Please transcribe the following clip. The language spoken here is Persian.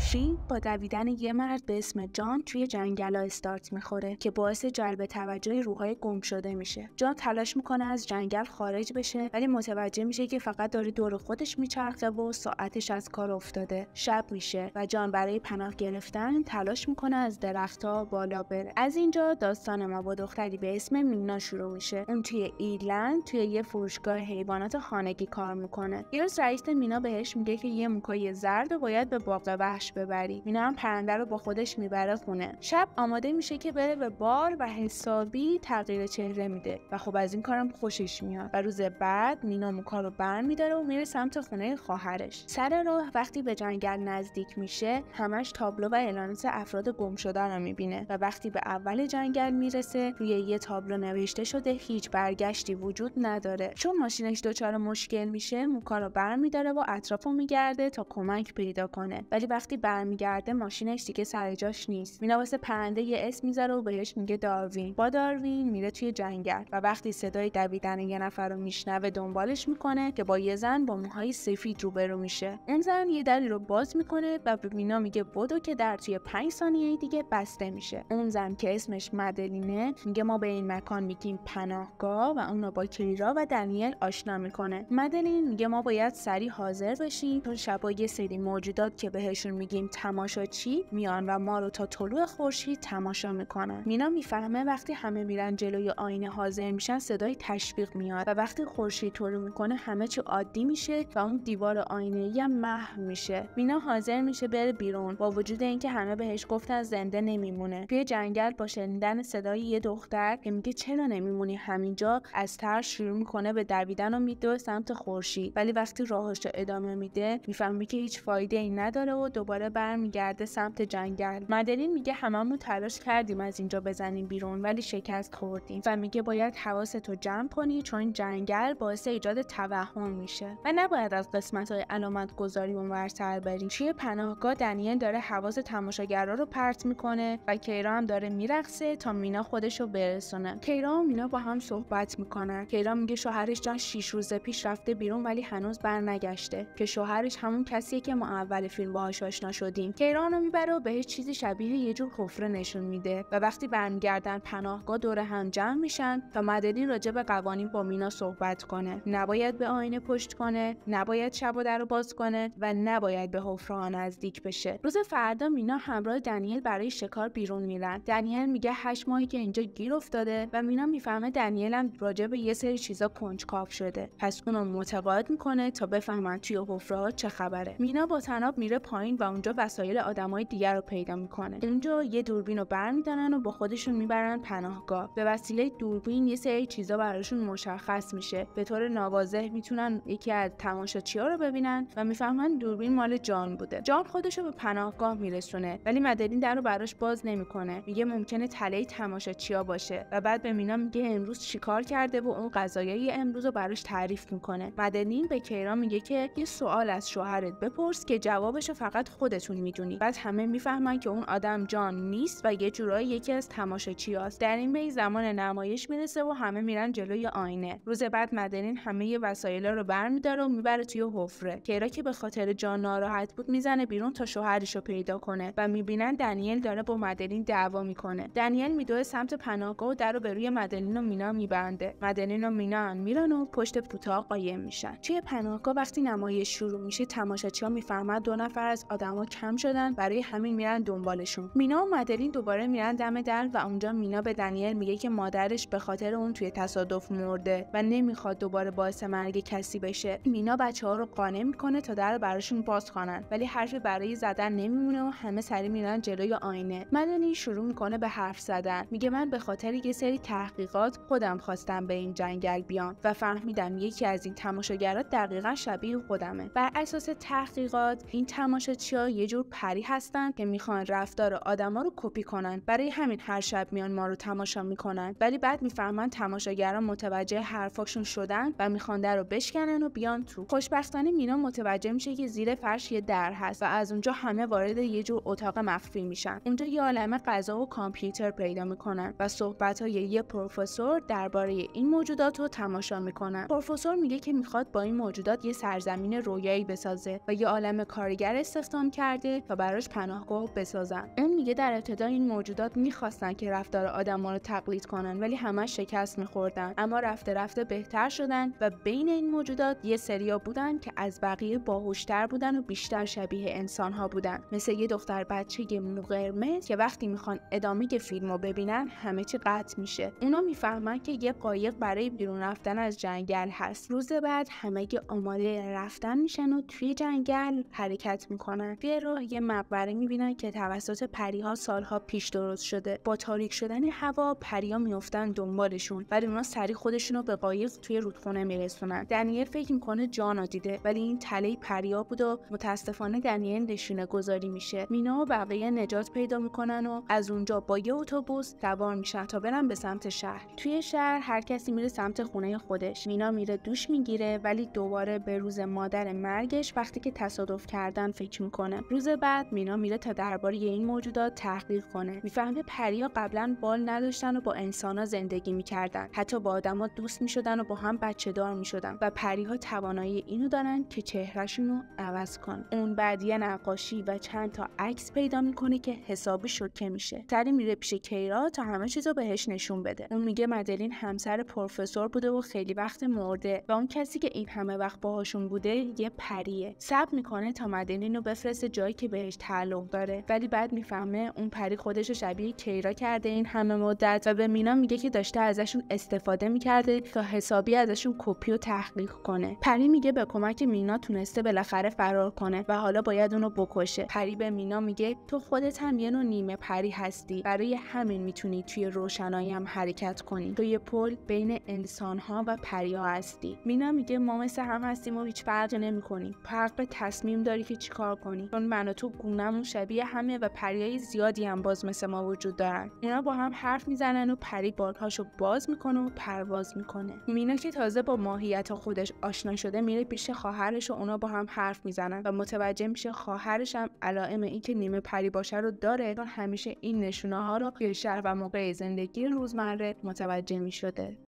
فیلم با دویدن یه مرد به اسم جان توی جنگلا استارت میخوره که باعث جلب توجه روح‌های گم شده میشه. جان تلاش میکنه از جنگل خارج بشه ولی متوجه میشه که فقط داره دور خودش میچرخه و ساعتش از کار افتاده. شب میشه و جان برای پناه گرفتن تلاش میکنه از درخت‌ها بالا بره. از اینجا داستان ما با دختری به اسم مینا شروع میشه. اون توی ایرلند توی یه فروشگاه حیوانات خانگی کار میکنه. یه روز رئیس مینا بهش میگه که یه موکای زرد رو باید به باغ وحش ببری. مینا هم پرنده رو با خودش میبره خونه. شب آماده میشه که بره به بار و حسابی تغییر چهره میده و خب از این کارم خوشش میاد. و روز بعد مینا موکا رو برمی‌داره و میره سمت خونه خواهرش. سر راه وقتی به جنگل نزدیک میشه همش تابلو و اعلانات افراد گم شده رو میبینه و وقتی به اول جنگل میرسه روی یه تابلو نوشته شده هیچ برگشتی وجود نداره. چون ماشینش دچار مشکل میشه موکا رو برمی‌داره و اطرافو میگرده تا کمک پیدا کنه. ولی وقتی برمیگرده ماشینش دیگه سر جاش نیست. مینا واسه پرنده یه اسم میذاره و بهش میگه داروین. با داروین میره توی جنگل و وقتی صدای دویدن یه نفر رو میشنوه دنبالش میکنه که با یه زن با موهای سفید روبرو میشه. اون زن یه دری رو باز میکنه و به مینا میگه بدو که در توی 5 ثانیه دیگه بسته میشه. اون زن که اسمش مدلینه میگه ما به این مکان میگیم پناهگاه و اون رو با کیرا و دنیل آشنا میکنه. مدلین میگه ما باید سریع حاضر بشیم چون شبا یه سری موجودات که بهشون میگیم تماشاچی میان و ما رو تا طلوع خورشید تماشا میکنن. مینا میفهمه وقتی همه میرن جلوی آینه حاضر میشن صدای تشویق میاد و وقتی خورشید طلوع میکنه همه چی عادی میشه و اون دیوار آینه‌ای هم محو میشه. مینا حاضر میشه بره بیرون با وجود اینکه همه بهش گفتن زنده نمیمونه. توی جنگل با شنیدن صدای یه دختر که میگه چرا نمیمونی همینجا از ترس شروع میکنه به دویدن و میدوه سمت خورشید. ولی وقتی راهش رو ادامه میده میفهمه که هیچ فایده ای نداره و دوباره برمیگرده سمت جنگل. مدلین میگه هممون تلاش کردیم از اینجا بزنیم بیرون ولی شکست خوردیم و میگه باید حواستو جمع کنی چون جنگل باعث ایجاد توهم میشه و نباید از قسمت‌های علامت گذاری اونورتر بریم. توی پناهگاه دنیل داره حواس تماشاگرا رو پرت میکنه و کیرا هم داره میرقصه تا مینا خودشو برسونه. کیرا و مینا با هم صحبت میکنن. کیرا میگه شوهرش جان 6 روز پیش رفته بیرون ولی هنوز برنگشته که شوهرش همون کسیه که ما اول فیلم باهاش آشنا شدیم. کیرا رو میبره و بهش چیزی شبیه یه جور حفره نشون میده و وقتی برمیگردن پناهگاه دور هم جمع میشن تا مدلین راجع به قوانین با مینا صحبت کنه. نباید به آینه پشت کنه، نباید شب و در رو باز کنه و نباید به حفره نزدیک بشه. روز فردا مینا همراه دنیل برای شکار بیرون میرن. دنیل میگه 8 ماهی که اینجا گیر افتاده و مینا میفهمه دنیل هم راجع به یه سری چیزا کنجکاو شده. پس اونو متقاعد میکنه تا بفهمن توی حفره‌ها چه خبره. مینا با طناب میره پایین و اونجا وسایل آدمای دیگر رو پیدا میکنه. اونجا یه دوربین رو برمی‌دارن و با خودشون میبرن پناهگاه. به وسیله دوربین یه سری چیزا براشون مشخص میشه. به طور ناواضح میتونن یکی از تماشاچی‌ها رو ببینن و میفهمن دوربین مال جان بوده. جان خودشو به پناهگاه میرسونه ولی مدلین در رو براش باز نمیکنه. میگه ممکنه تله تماشاچی‌ها باشه و بعد به مینا میگه امروز چیکار کرده و اون غذایای امروز رو براش تعریف میکنه. مدلین به کیرا میگه که یه سوال از شوهرت بپرس که جوابشو فقط خودتون میدونی. بعد همه میفهمن که اون آدم جان نیست و یه جورایی یکی از تماشاچی‌هاست. در این بین زمان نمایش میرسه و همه میرن جلوی آینه. روز بعد مدلین همه وسایل رو برمی‌داره و میبره توی حفره. کیرا که به خاطر جان ناراحت بود میزنه بیرون تا شوهرشو پیدا کنه و میبینن دنیل داره با مدلین دعوا میکنه. دنیل میدوه سمت پناهگاه و درو به روی مدلین و مینا میبنده. مدلین و مینا میرن و پشت پوتاق قایم میشن. توی پناهگاه وقتی نمایش شروع میشه تماشاچی‌ها میفهمن 2 نفر از آدما کم شدن، برای همین میرن دنبالشون. مینا و مدلین دوباره میرن دم در و اونجا مینا به دنیل میگه که مادرش به خاطر اون توی تصادف مرده و نمیخواد دوباره باعث مرگ کسی بشه. مینا بچه‌ها رو قانع میکنه تا در براشون باز کنن ولی حرفی برای زدن نمیمونه و همه سری میرن جلوی آینه. مدلین شروع میکنه به حرف زدن. میگه من به خاطر یه سری تحقیقات خودم خواستم به این جنگل بیام و فهمیدم یکی از این تماشاگرها دقیقاً شبیه خودمه. بر اساس تحقیقات این تماشاچی‌ها یه جور پری هستن که میخوان رفتار آدما رو کپی کنن. برای همین هر شب میان ما رو تماشا میکنن. ولی بعد میفهمن تماشاگران متوجه حرفاشون شدن و میخوان در رو بشکنن و بیان تو. خوشبختانه مینا متوجه میشه که زیر فرش یه در هست و از اونجا همه وارد یه جور اتاق مخفی میشن. اونجا یه عالمه غذا و کامپیوتر پیدا میکنن و صحبت‌های یه پروفسور درباره این موجودات رو تماشا میکنن. پروفسور میگه که میخواد با این موجودات یه سرزمین رویایی بسازه و یه عالمه کارگر استخدام کرده تا براش پناهگاه بسازن. اون میگه در ابتدا این موجودات میخواستن که رفتار آدما رو تقلید کنن ولی همش شکست میخوردن، اما رفته رفته بهتر شدن و بین این موجودات یه سریا بودن که از بقیه باهوشتر بودن و بیشتر شبیه انسان‌ها بودن، مثل یه دختر بچه مو قرمز که وقتی میخوان ادامه فیلمو ببینن همه چی قطع میشه. اونا میفهمن که یه قایق برای بیرون رفتن از جنگل هست. روز بعد همه آماده رفتن میشن و توی جنگل حرکت میکنن. توی راه یه مقبره میبینن که توسط پریها سالها پیش درست شده. با تاریک شدن هوا پریا میافتن دنبالشون، ولی اونا سریع خودشونو به قایق توی رودخونه میرسونن. دنیل فکر میکنه جانو دیده، ولی این تله پریا بود و متاسفانه دنیل نشونه گذاری میشه. مینا و بقیه نجات پیدا میکنن و از اونجا با یه اتوبوس سوار میشن تا برن به سمت شهر. توی شهر هر کسی میره سمت خونه خودش. مینا میره دوش میگیره ولی دوباره به روز مادر مرگش وقتی که تصادف کردن فکر میکنه. روز بعد مینا میره تا درباره این موجودات تحقیق کنه. میفهمه پریا قبلا بال نداشتن و با انسانا زندگی میکردن، حتی با آدما دوست میشدن و با هم بچه دار میشدن و پریها توانایی اینو دارن که چهرهشون رو عوض کنن. اون بعد یه نقاشی و چند تا عکس پیدا میکنه که حسابی شوکه میشه. سری میره پیش کیرا تا همه چیزو بهش نشون بده. اون میگه مدلین همسر پروفسور بوده و خیلی وقت مرده و اون کسی که این همه وقت باهاشون بوده یه پریه. صبر میکنه تا مدلین رو بفرسته جایی که بهش تعلق داره، ولی بعد میفهمه اون پری خودش رو شبیه کیرا کرده این همه مدت و به مینا میگه که داشته ازشون استفاده میکرده تا حسابی ازشون کپی و تحقیق کنه. پری میگه به کمک مینا تونسته بالاخره فرار کنه و حالا باید اونو بکشه. پری به مینا میگه تو خودت هم یه نوع نیمه پری هستی، برای همین میتونی توی روشنایی هم حرکت کنی. تو یه پل بین انسان‌ها و پری‌ها هستی. مینا میگه ما مثل هم هستیم و هیچ فرقی نمی‌کنیم. فرق به تصمیم داری که چیکار کنی. چون من و تو گونه‌مون شبیه همه و پریای زیادی هم باز مثل ما وجود دارن. اونا با هم حرف میزنن و پری بالهاشو باز میکنه و پرواز میکنه. مینا که تازه با ماهیت خودش آشنا شده میره پیش خواهرش و اونا با هم حرف میزنن و متوجه میشه خواهرش هم علائم این که نیمه پری باشه رو داره، چون همیشه این نشونه ها رو توی شهر و موقع زندگی روزمره متوجه میشده.